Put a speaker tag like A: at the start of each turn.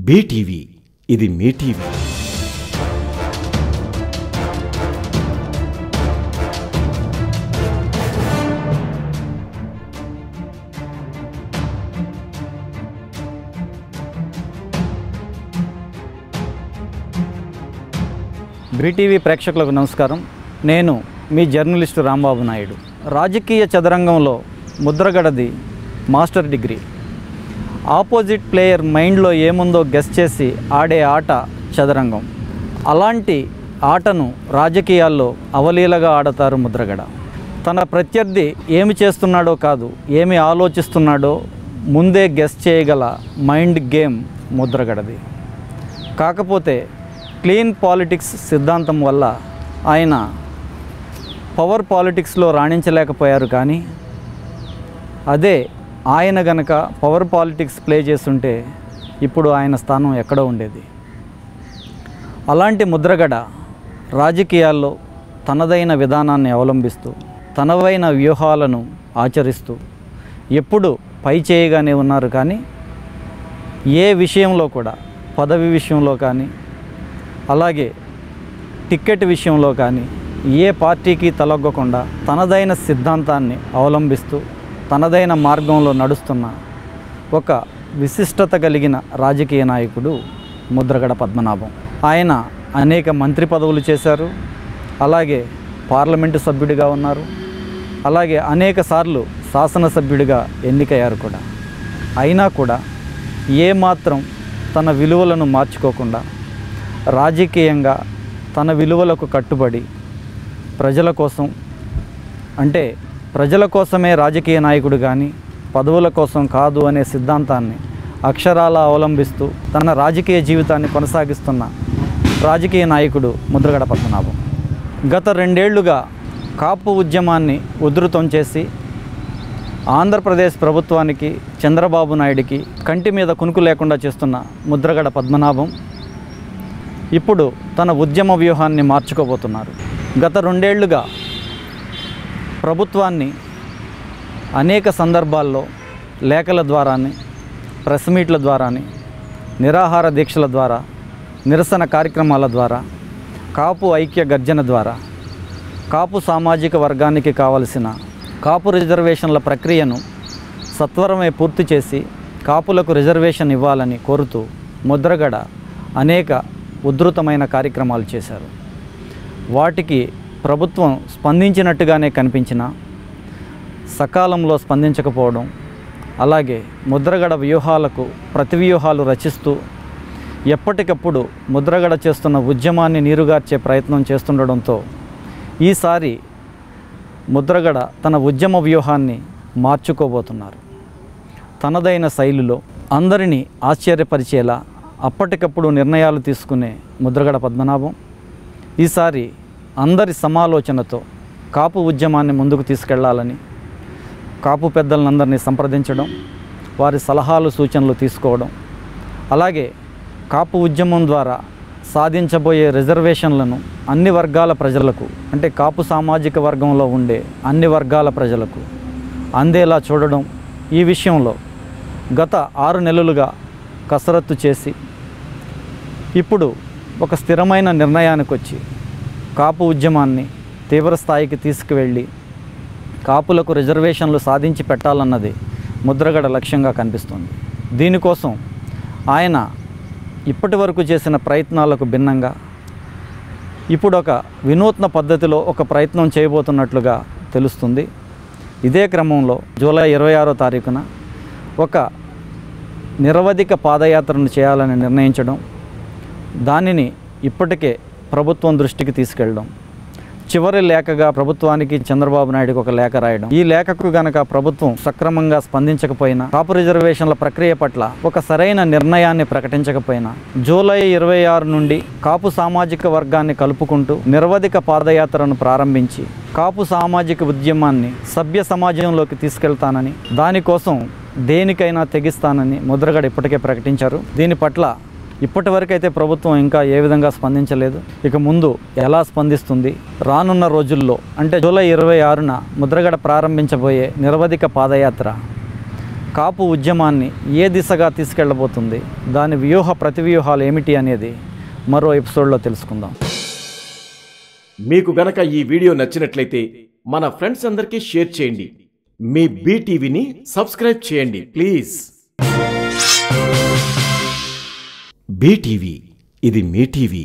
A: BTV ఇది మీ TV.
B: BTV ప్రేక్షకులకు నమస్కారం. నేను మీ జర్నలిస్టు రాంబాబు నాయుడు. రాజకీయ చదరంగంలో ముద్రగడది మాస్టర్ డిగ్రీ. ఆపోజిట్ ప్లేయర్ మైండ్లో ఏముందో గెస్ చేసి ఆడే ఆట చదరంగం. అలాంటి ఆటను రాజకీయాల్లో అవలీలగా ఆడతారు ముద్రగడ. తన ప్రత్యర్థి ఏమి చేస్తున్నాడో కాదు, ఏమి ఆలోచిస్తున్నాడో ముందే గెస్ చేయగల మైండ్ గేమ్ ముద్రగడది. కాకపోతే క్లీన్ పాలిటిక్స్ సిద్ధాంతం వల్ల ఆయన పవర్ పాలిటిక్స్లో రాణించలేకపోయారు. కానీ అదే ఆయన గనక పవర్ పాలిటిక్స్ ప్లే చేస్తుంటే ఇప్పుడు ఆయన స్థానం ఎక్కడో ఉండేది. అలాంటి ముద్రగడ రాజకీయాల్లో తనదైన విధానాన్ని అవలంబిస్తూ తనవైన వ్యూహాలను ఆచరిస్తూ ఎప్పుడు పై చేయగానే ఉన్నారు. కానీ ఏ విషయంలో కూడా, పదవి విషయంలో కానీ, అలాగే టిక్కెట్ విషయంలో కానీ ఏ పార్టీకి తలొగ్గకుండా తనదైన సిద్ధాంతాన్ని అవలంబిస్తూ తనదైన మార్గంలో నడుస్తున్న ఒక విశిష్టత కలిగిన రాజకీయ నాయకుడు ముద్రగడ పద్మనాభం. ఆయన అనేక మంత్రి పదవులు చేశారు, అలాగే పార్లమెంటు సభ్యుడిగా ఉన్నారు, అలాగే అనేక సార్లు శాసనసభ్యుడిగా ఎన్నికయ్యారు కూడా. అయినా కూడా ఏమాత్రం తన విలువలను మార్చుకోకుండా రాజకీయంగా తన విలువలకు కట్టుబడి ప్రజల కోసం, అంటే ప్రజల కోసమే రాజకీయ నాయకుడు కానీ పదవుల కోసం కాదు అనే సిద్ధాంతాన్ని అక్షరాలా అవలంబిస్తూ తన రాజకీయ జీవితాన్ని కొనసాగిస్తున్న రాజకీయ నాయకుడు ముద్రగడ పద్మనాభం. గత 2 ఏళ్లుగా కాపు ఉద్యమాన్ని ఉధృతం చేసి ఆంధ్రప్రదేశ్ ప్రభుత్వానికి, చంద్రబాబు నాయుడికి కంటి మీద కునుకు లేకుండా చేస్తున్న ముద్రగడ పద్మనాభం ఇప్పుడు తన ఉద్యమ వ్యూహాన్ని మార్చుకోబోతున్నారు. గత 2 ఏళ్లుగా ప్రభుత్వాన్ని అనేక సందర్భాల్లో లేఖల ద్వారానే, ప్రెస్ మీట్ల ద్వారానే, నిరాహార దీక్షల ద్వారా, నిరసన కార్యక్రమాల ద్వారా, కాపు ఐక్య గర్జన ద్వారా కాపు సామాజిక వర్గానికి కావలసిన కాపు రిజర్వేషన్ల ప్రక్రియను సత్వరమే పూర్తి చేసి కాపులకు రిజర్వేషన్ ఇవ్వాలని కోరుతూ ముద్రగడ అనేక ఉధృతమైన కార్యక్రమాలు చేశారు. వాటికి ప్రభుత్వం స్పందించినట్టుగానే కనిపించినా సకాలంలో స్పందించకపోవడం, అలాగే ముద్రగడ వ్యూహాలకు ప్రతివ్యూహాలు రచిస్తూ ఎప్పటికప్పుడు ముద్రగడ చేస్తున్న ఉద్యమాన్ని నీరుగార్చే ప్రయత్నం చేస్తుండడంతో ఈసారి ముద్రగడ తన ఉద్యమ వ్యూహాన్ని మార్చుకోబోతున్నారు. తనదైన శైలిలో అందరినీ ఆశ్చర్యపరిచేలా అప్పటికప్పుడు నిర్ణయాలు తీసుకునే ముద్రగడ పద్మనాభం ఈసారి అందరి సమాలోచనతో కాపు ఉద్యమాన్ని ముందుకు తీసుకెళ్లాలని కాపు పెద్దలందరినీ సంప్రదించడం, వారి సలహాలు సూచనలు తీసుకోవడం, అలాగే కాపు ఉద్యమం ద్వారా సాధించబోయే రిజర్వేషన్లను అన్ని వర్గాల ప్రజలకు, అంటే కాపు సామాజిక వర్గంలో ఉండే అన్ని వర్గాల ప్రజలకు అందేలా చూడడం, ఈ విషయంలో గత 6 నెలలుగా కసరత్తు చేసి ఇప్పుడు ఒక స్థిరమైన నిర్ణయానికి వచ్చి కాపు ఉద్యమాన్ని తీవ్రస్థాయికి తీసుకువెళ్ళి కాపులకు రిజర్వేషన్లు సాధించి పెట్టాలన్నది ముద్రగడ లక్ష్యంగా కనిపిస్తుంది. దీనికోసం ఆయన ఇప్పటి వరకు చేసిన ప్రయత్నాలకు భిన్నంగా ఇప్పుడు ఒక వినూత్న పద్ధతిలో ఒక ప్రయత్నం చేయబోతున్నట్లుగా తెలుస్తుంది. ఇదే క్రమంలో జూలై 26వ తారీఖున ఒక నిరవధిక పాదయాత్రను చేయాలని నిర్ణయించడం, దానిని ఇప్పటికే ప్రభుత్వం దృష్టికి తీసుకెళ్ళడం, చివరి లేఖగా ప్రభుత్వానికి, చంద్రబాబు నాయుడుకి ఒక లేఖ రాయడం, ఈ లేఖకు గనక ప్రభుత్వం సక్రమంగా స్పందించకపోయినా, కాపు రిజర్వేషన్ల ప్రక్రియ పట్ల ఒక సరైన నిర్ణయాన్ని ప్రకటించకపోయినా జూలై 26 నుండి కాపు సామాజిక వర్గాన్ని కలుపుకుంటూ నిరవధిక పాదయాత్రను ప్రారంభించి కాపు సామాజిక ఉద్యమాన్ని సభ్య సమాజంలోకి తీసుకెళ్తానని, దానికోసం దేనికైనా తెగిస్తానని ముద్రగడ ఇప్పటికే ప్రకటించారు. దీని పట్ల ఇప్పటివరకైతే ప్రభుత్వం ఇంకా ఏ విధంగా స్పందించలేదు. ఇక ముందు ఎలా స్పందిస్తుంది, రానున్న రోజుల్లో అంటే జూలై 26న ముద్రగడ ప్రారంభించబోయే నిరవధిక పాదయాత్ర కాపు ఉద్యమాన్ని ఏ దిశగా తీసుకెళ్ళబోతుంది, దాని వ్యూహ ప్రతివ్యూహాలు ఏమిటి అనేది మరో ఎపిసోడ్లో తెలుసుకుందాం.
A: మీకు గనక ఈ వీడియో నచ్చినట్లయితే మన ఫ్రెండ్స్ అందరికీ షేర్ చేయండి. మీ బీటీవీని సబ్స్క్రైబ్ చేయండి ప్లీజ్. బీటీవీ, ఇది మీ టీవీ.